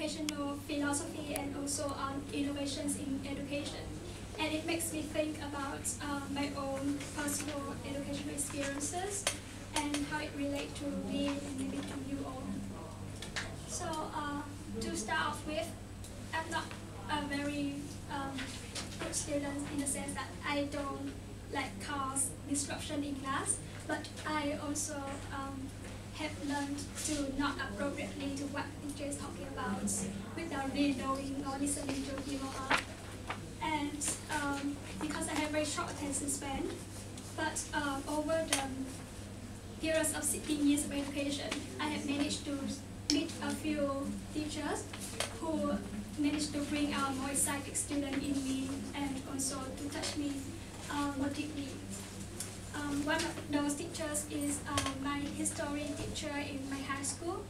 educational philosophy and also on innovations in education. And it makes me think about my own personal educational experiences and how it relates to me and maybe to you all. So to start off with, I'm not a very good student in the sense that I don't like cause disruption in class, but I also have learned to not appropriately to what the teacher is talking about without really knowing or listening to him or her. And because I have very short attention span, but over the periods of 16 years of education, I have managed to meet a few teachers who managed to bring out more psychic student in me and also to touch me more deeply. One of those teachers is my history teacher in my high school.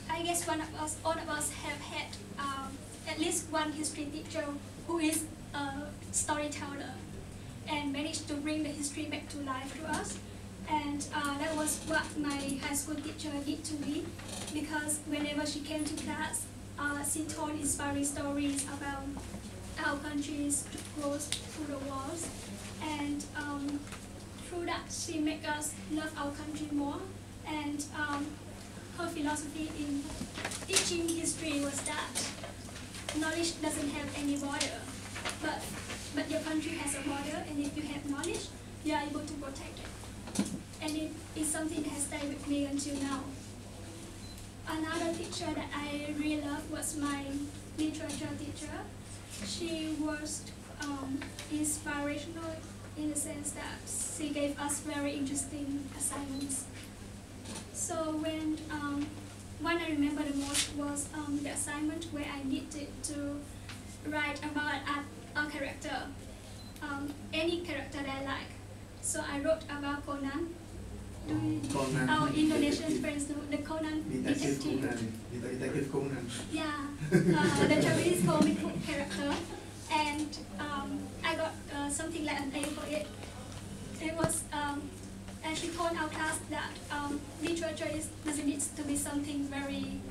I guess all of us have had at least one history teacher who is a storyteller and managed to bring the history back to life to us. And that was what my high school teacher did to me, because whenever she came to class, she told inspiring stories about our country's growth through the wars. And through that, she made us love our country more. And her philosophy in teaching history was that knowledge doesn't have any border, but your country has a border, and if you have knowledge, you are able to protect it. And it is something that has stayed with me until now. Another teacher that I really loved was my literature teacher. She was inspirational in the sense that she gave us very interesting assignments. So when one I remember the most was the assignment where I needed to write about a character, any character that I like. So I wrote about Conan. Our Indonesian friends know the Conan detective. Yeah, the Japanese comic book character, and I got something like an A for it. It was, and she told our class that literature doesn't need to be something very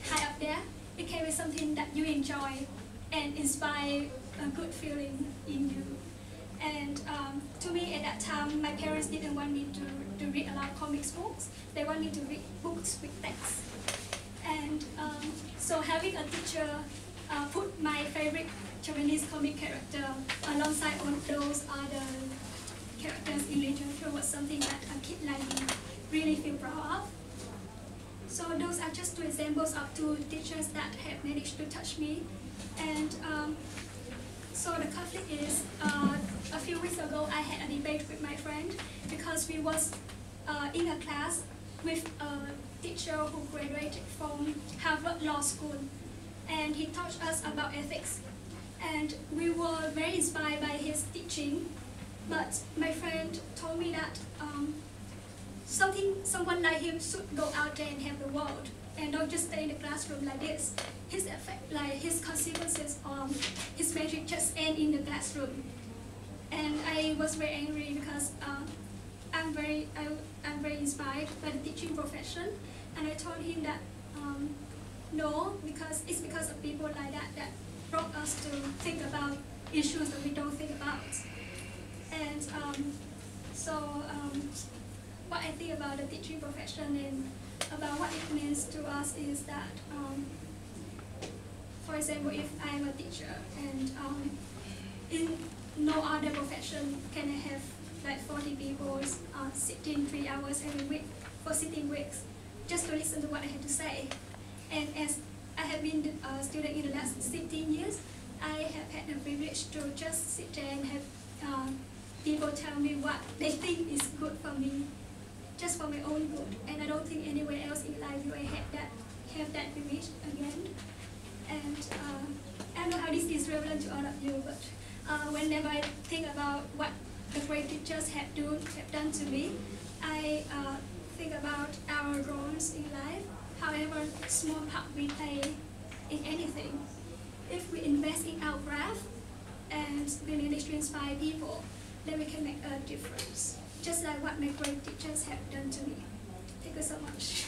high up there. It can be something that you enjoy and inspire a good feeling in you. And to me at that time, my parents didn't want me to read a lot of comics books. They want me to read books with text. And so having a teacher put my favorite Japanese comic character alongside all those other characters in literature was something that a kid like me really feel proud of. So those are just two examples of two teachers that have managed to touch me. And so the conflict is, a few weeks ago I had a debate with my friend because we was in a class with a teacher who graduated from Harvard Law School, and he taught us about ethics. And we were very inspired by his teaching, but my friend told me that someone like him should go out there and have the world and don't just stay in the classroom like this. His effect, like his consequences on his magic just end in the classroom. And I was very angry because I'm very inspired by the teaching profession, and I told him that no, because it's because of people like that brought us to think about issues that we don't think about. And what I think about the teaching profession and about what it means to us is that, for example, if I'm a teacher and in no other profession can I have like 40 people sitting 3 hours every week for sitting weeks just to listen to what I have to say. And as I have been a student in the last 16 years, I have had the privilege to just sit there and have people tell me what they think is good for me, just for my own good. And I don't think anywhere else in life will I have that privilege again. And I don't know how this is relevant to all of you, but whenever I think about what the great teachers have done to me, I think about our roles in life, however small part we play in anything. If we invest in our craft and we manage to inspire people, then we can make a difference. Just like what my great teachers have done to me. Thank you so much.